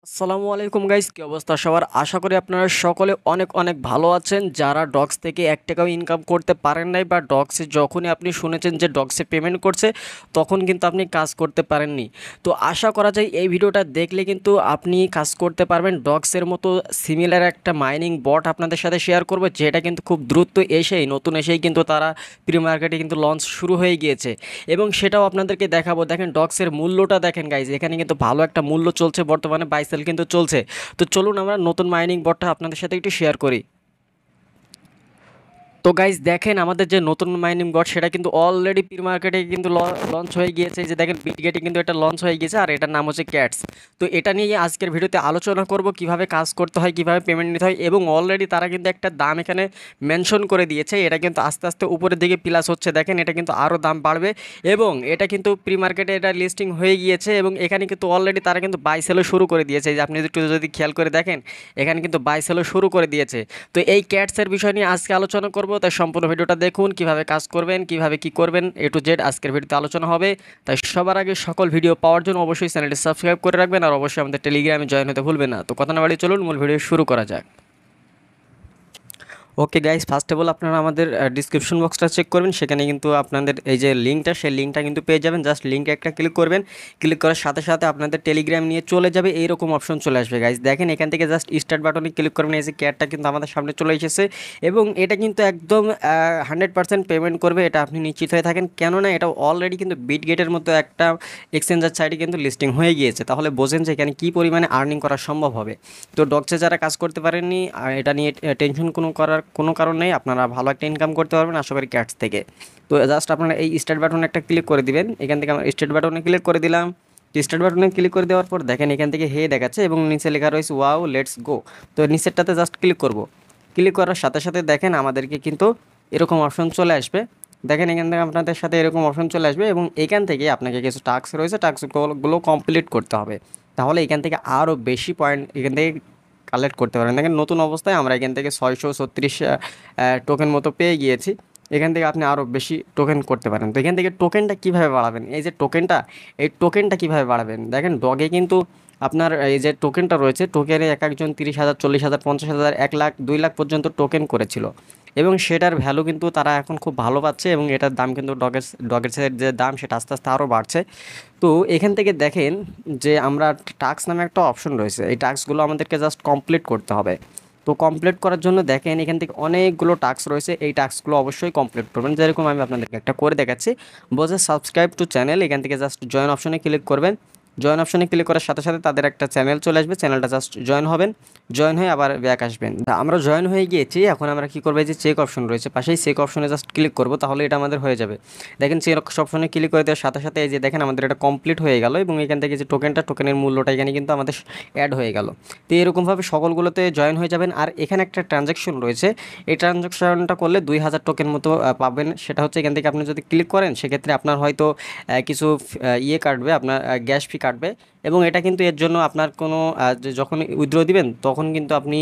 আসসালামু আলাইকুম গাইস, কি অবস্থা সবার? আশা করি আপনারা সকলে অনেক অনেক ভালো আছেন। যারা ডক্স থেকে 1 টাকাও ইনকাম করতে পারেন নাই বা ডক্সে যখনই আপনি শুনেছেন যে ডক্সে পেমেন্ট করছে তখন কিন্তু আপনি কাজ করতে পারেননি, তো আশা করা যায় এই ভিডিওটা দেখলে কিন্তু আপনি কাজ করতে পারবেন। ডক্সের মতো সিমিলার একটা মাইনিং বট আপনাদের সাথে শেয়ার করবো, যেটা কিন্তু খুব দ্রুত নতুন এসেই কিন্তু তারা প্রি মার্কেটে কিন্তু লঞ্চ শুরু হয়ে গিয়েছে এবং সেটাও আপনাদেরকে দেখাবো। দেখেন ডক্সের মূল্যটা দেখেন গাইজ, এখানে কিন্তু ভালো একটা মূল্য চলছে বর্তমানে, বাইসেল কিন্তু চলছে। তো চলুন আমরা নতুন মাইনিং বটটা আপনাদের সাথে একটু শেয়ার করি। তো গাইজ দেখেন আমাদের যে নতুন মাইনিং বট সেটা কিন্তু অলরেডি প্রি মার্কেটে কিন্তু লঞ্চ হয়ে গিয়েছে। এই যে দেখেন বিটগেটে কিন্তু এটা লঞ্চ হয়ে গিয়েছে আর এটার নাম হচ্ছে ক্যাটস। তো এটা নিয়ে আজকের ভিডিওতে আলোচনা করব, কিভাবে কাজ করতে হয়, কিভাবে পেমেন্ট নিতে হয়, এবং অলরেডি তারা কিন্তু একটা দাম এখানে মেনশন করে দিয়েছে। এটা কিন্তু আস্তে আস্তে উপরের দিকে প্লাস হচ্ছে, দেখেন এটা কিন্তু আরও দাম বাড়বে এবং এটা কিন্তু প্রি মার্কেটে এটা লিস্টিং হয়ে গিয়েছে এবং এখানে কিন্তু অলরেডি তারা কিন্তু বাই সেলও শুরু করে দিয়েছে। এই যে আপনি যদি খেয়াল করে দেখেন এখানে কিন্তু বাই সেলও শুরু করে দিয়েছে। তো এই ক্যাটসের বিষয় নিয়ে আজকে আলোচনা করব, তাই সম্পূর্ণ ভিডিওটা দেখুন। কিভাবে কাজ করবেন, কিভাবে কি করবেন, এ টু জেড আজকের ভিডিওতে আলোচনা হবে। তাই সবার আগে সকল ভিডিও পাওয়ার জন্য অবশ্যই চ্যানেলটি সাবস্ক্রাইব করে রাখবেন আর অবশ্যই আমাদের টেলিগ্রামে জয়েন হতে ভুলবেন না। তো কথা না বাড়িয়ে চলুন মূল ভিডিও শুরু করা যাক। Okay guys, first of all আপনারা আমাদের ডিসক্রিপশন বক্সটা চেক করবেন, সেখানে কিন্তু আপনাদের এই যে লিঙ্কটা, সেই লিঙ্কটা কিন্তু পেয়ে যাবেন। জাস্ট লিঙ্কে একটা ক্লিক করবেন, ক্লিক করার সাথে সাথে আপনাদের টেলিগ্রাম নিয়ে চলে যাবে, এইরকম অপশন চলে আসবে গাইস। দেখেন এখান থেকে জাস্ট স্টার্ট বাটনে ক্লিক করবেন, এই যে ক্যাটটা কিন্তু আমাদের সামনে চলে এসেছে এবং এটা কিন্তু একদম 100% পেমেন্ট করবে, এটা আপনি নিশ্চিত হয়ে থাকেন। কেননা এটা অলরেডি কিন্তু বিটগেটের মতো একটা এক্সচেঞ্জার সাইটে কিন্তু লিস্টিং হয়ে গিয়েছে, তাহলে বোঝেন যে এখানে কী পরিমাণে আর্নিং করা সম্ভব হবে। তো ডক্সে যারা কাজ করতে পারেননি আর এটা নিয়ে টেনশন করার কোনো কারণ নেই, আপনারা ভালো একটা ইনকাম করতে পারবেন আশা করি ক্যাটস থেকে। তো জাস্ট আপনারা এই স্টার্ট বাটনে একটা ক্লিক করে দিবেন, এখান থেকে আমরা স্টার্ট বাটনে ক্লিক করে দিলাম। স্টার্ট বাটনে ক্লিক করে দেওয়ার পর দেখেন এখান থেকে হে দেখাচ্ছে এবং নিচে লেখা রয়েছে ওয়াও লেটস গো। তো নিচেরটাতে জাস্ট ক্লিক করব, ক্লিক করার সাথে সাথে দেখেন আমাদেরকে কিন্তু এরকম অপশন চলে আসবে। দেখেন এখান থেকে আপনাদের সাথে এরকম অপশন চলে আসবে এবং এখান থেকে আপনাকে কিছু টাস্ক রয়েছে, টাস্কগুলো কমপ্লিট করতে হবে। তাহলে এখান থেকে আরও বেশি পয়েন্ট এখান থেকে কালেক্ট করতে পারেন। দেখেন নতুন অবস্থায় আমরা এখান থেকে 636 টোকেন মতো পেয়ে গিয়েছি। এখান থেকে আপনি আরও বেশি টোকেন করতে পারেন। তো এখান থেকে টোকেনটা কীভাবে বাড়াবেন, এই যে টোকেনটা, এই টোকেনটা কীভাবে বাড়াবেন, দেখেন ডগে কিন্তু আপনার এই যে টোকেনটা রয়েছে, টোকেনে এক একজন 30,000, 40,000, 50,000, 1 লাখ, 2 লাখ পর্যন্ত টোকেন করেছিল এবং সেটার ভ্যালু কিন্তু তারা এখন খুব ভালো পাচ্ছে এবং এটার দাম কিন্তু ডগের যে দাম সেটা আস্তে আস্তে আরও বাড়ছে। তো এখান থেকে দেখেন যে আমরা টাস্ক নামে একটা অপশন রয়েছে, এই টাস্কগুলো আমাদেরকে জাস্ট কমপ্লিট করতে হবে। তো কমপ্লিট করার জন্য দেখেন এখান থেকে অনেকগুলো টাস্ক রয়েছে, এই টাস্কগুলো অবশ্যই কমপ্লিট করবেন। যেরকম আমি আপনাদেরকে একটা করে দেখাচ্ছি, বলছে সাবস্ক্রাইব টু চ্যানেল, এখান থেকে জাস্ট জয়েন অপশনে ক্লিক করবেন। জয়েন অপশনে ক্লিক করার সাথে সাথে তাদের একটা চ্যানেল চলে আসবে, চ্যানেলটা জাস্ট জয়েন হবেন, জয়েন হয়ে আবার ব্যাক আসবেন। আমরা জয়েন হয়ে গিয়েছি, এখন আমরা কী করবো, যে চেক অপশন রয়েছে পাশেই, চেক অপশনে জাস্ট ক্লিক করবো, তাহলে এটা আমাদের হয়ে যাবে। দেখেন চেক অপশনে ক্লিক করে দেওয়ার সাথে সাথে এই যে দেখেন আমাদের এটা কমপ্লিট হয়ে গেল এবং এখান থেকে যে টোকেনের মূল্যটা এখানে কিন্তু আমাদের অ্যাড হয়ে গেল। তো এরকমভাবে সকলগুলোতে জয়েন হয়ে যাবেন। আর এখানে একটা ট্রানজ্যাকশন রয়েছে, এই ট্রানজ্যাকশনটা করলে 2,000 টোকেন মতো পাবেন। সেটা হচ্ছে এখান থেকে আপনি যদি ক্লিক করেন সেক্ষেত্রে আপনার হয়তো কিছু ইয়ে কাটবে, আপনার গ্যাস ফি কাটবে এবং এটা কিন্তু এর জন্য আপনার কোনো যখন উইথড্র দিবেন তখন কিন্তু আপনি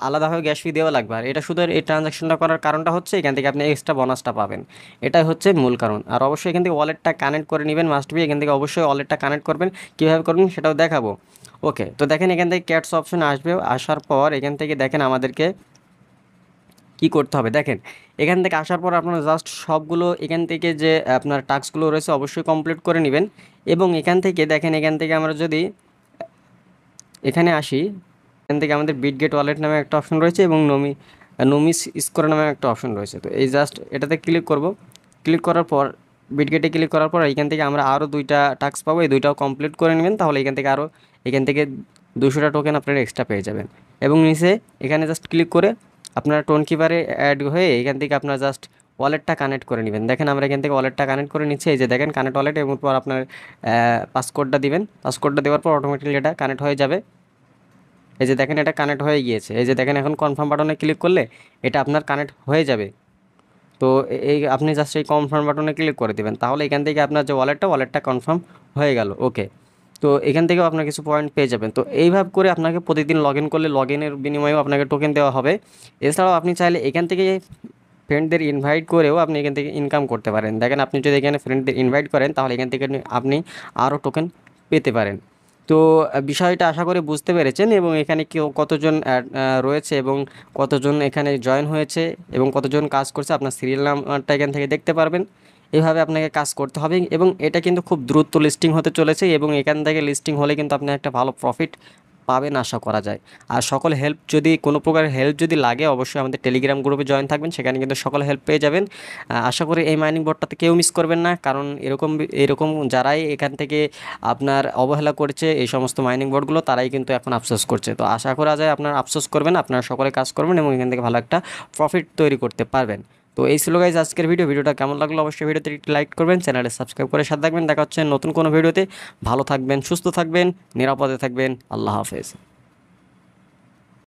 আলাদাভাবে গ্যাস ফি দেওয়া লাগবে। আর এটা শুধু এই ট্রানজ্যাকশনটা করার কারণটা হচ্ছে এখান থেকে আপনি এক্সট্রা বোনাসটা পাবেন, এটাই হচ্ছে মূল কারণ। আর অবশ্যই এখান থেকে ওয়ালেটটা কানেক্ট করে নেবেন, মাস্ট বি, এখান থেকে অবশ্যই ওয়ালেটটা কানেক্ট করবেন, কীভাবে করবেন সেটাও দেখাবো। ওকে, তো দেখেন এখান থেকে ক্যাটস অপশন আসবে, আসার পর এখান থেকে দেখেন আমাদেরকে কি করতে হবে। দেখেন এখান থেকে আসার পর আপনারা জাস্ট সবগুলো এখান থেকে যে আপনার টাস্কগুলো রয়েছে অবশ্যই কমপ্লিট করে নেবেন এবং এখান থেকে দেখেন এখান থেকে আমরা যদি এখানে আসি, এখান থেকে আমাদের বিটগেট ওয়ালেট নামে একটা অপশন রয়েছে এবং নমিস স্কোর নামে একটা অপশন রয়েছে। তো এই জাস্ট এটাতে ক্লিক করব, ক্লিক করার পর বিটগেটে ক্লিক করার পর এখান থেকে আমরা আরও 2টা টাস্ক পাবো, এই 2টাও কমপ্লিট করে নেবেন, তাহলে এখান থেকে 200টা টোকেন আপনারা এক্সট্রা পেয়ে যাবেন। এবং নিচে এখানে জাস্ট ক্লিক করে আপনার টোন কিপারে অ্যাড হয়ে এখান থেকে আপনার জাস্ট ওয়ালেটটা কানেক্ট করে নেবেন। দেখেন আমরা এখান থেকে ওয়ালেটটা কানেক্ট করে নিচ্ছি, এই যে দেখেন কানেক্ট ওয়ালেট, এবং পর আপনার পাসকোডটা দিবেন, পাসকোডটা দেওয়ার পর অটোমেটিক্যালি এটা কানেক্ট হয়ে যাবে। এই যে দেখেন এটা কানেক্ট হয়ে গিয়েছে, এই যে দেখেন এখন কনফার্ম বাটনে ক্লিক করলে এটা আপনার কানেক্ট হয়ে যাবে। তো এই আপনি জাস্ট এই কনফার্ম বাটনে ক্লিক করে দেবেন, তাহলে এখান থেকে আপনার যে ওয়ালেটটা কনফার্ম হয়ে গেল। ওকে, তো এখান থেকেও আপনার কিছু পয়েন্ট পেয়ে যাবেন। তো এইভাবে করে আপনাকে প্রতিদিন লগ ইন করলে লগ ইনের বিনিময়েও আপনাকে টোকেন দেওয়া হবে। এছাড়াও আপনি চাইলে এখান থেকে ফ্রেন্ডদের ইনভাইট করেও আপনি এখান থেকে ইনকাম করতে পারেন। দেখেন আপনি যদি এখানে ফ্রেন্ডদের ইনভাইট করেন তাহলে এখান থেকে আপনি আরও টোকেন পেতে পারেন। তো বিষয়টা আশা করি বুঝতে পেরেছেন এবং এখানে কেউ কতজন রয়েছে এবং কতজন এখানে জয়েন হয়েছে এবং কতজন কাজ করছে আপনার সিরিয়াল নাম্বারটা এখান থেকে দেখতে পারবেন। এভাবে আপনাকে কাজ করতে হবে এবং এটা কিন্তু খুব দ্রুত লিস্টিং হতে চলেছে এবং এখান থেকে লিস্টিং হলে কিন্তু আপনি একটা ভালো প্রফিট পাবেন আশা করা যায়। আর সকল হেল্প যদি কোনো প্রকার হেল্প যদি লাগে অবশ্যই আমাদের টেলিগ্রাম গ্রুপে জয়েন থাকবেন, সেখানে কিন্তু সকল হেল্প পেয়ে যাবেন। আশা করি এই মাইনিং বোর্ডটাতে কেউ মিস করবেন না, কারণ এরকম এরকম যারাই এখান থেকে আপনার অবহেলা করছে এই সমস্ত মাইনিং বোর্ডগুলো তারাই কিন্তু এখন আফসোস করছে। তো আশা করা যায় আপনারা আফসোস করবেন, আপনারা সকলে কাজ করবেন এবং এখান থেকে ভালো একটা প্রফিট তৈরি করতে পারবেন। তো এই ছিল গাইজ আজকের ভিডিওটা কেমন লাগলো অবশ্যই ভিডিওতে একটি লাইক করবেন, চ্যানেলে সাবস্ক্রাইব করে সাথে থাকবেন। দেখা হচ্ছে নতুন কোনো ভিডিওতে। ভালো থাকবেন, সুস্থ থাকবেন, নিরাপদে থাকবেন। আল্লাহ হাফেজ।